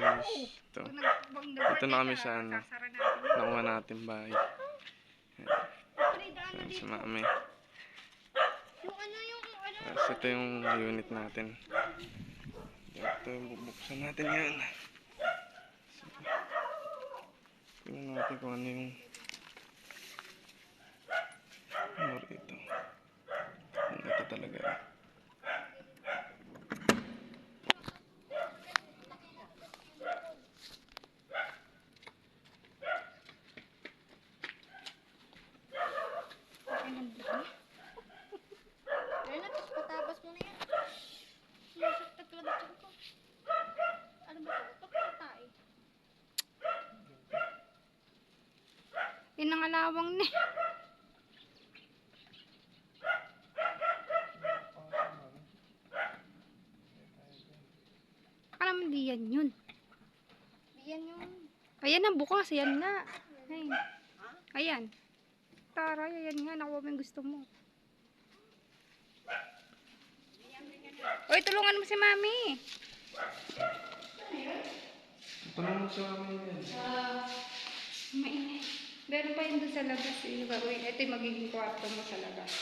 guys. Ito. Ito na kami sa ano. Nakuha natin bahay. Ayan, si mami. Tapos ito yung unit natin. Ito yung bubuksan natin yan. Tingnan natin kung ano yung ano rito. Ito talaga. Patabas mo na yan. Sinasaktat lang ito. Ano ba ito? Tae. Yan ang alawang ni. Akala mo di yan yun. Yan yung... Ayan ang bukas. Ayan nga. Ay. Ayan. Taray. Ayan nga. Nakuha mo yung gusto mo. Uy, tulungan mo si mami. Tulungan mo si mami yan. Mainit. Meron pa yun doon sa labas. Uy, ito yung magiging kwarto mo sa labas.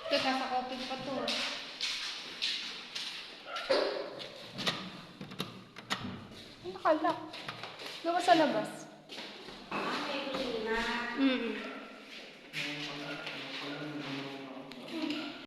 Ito, sasakopin pa to. Nakalak. Doon sa labas.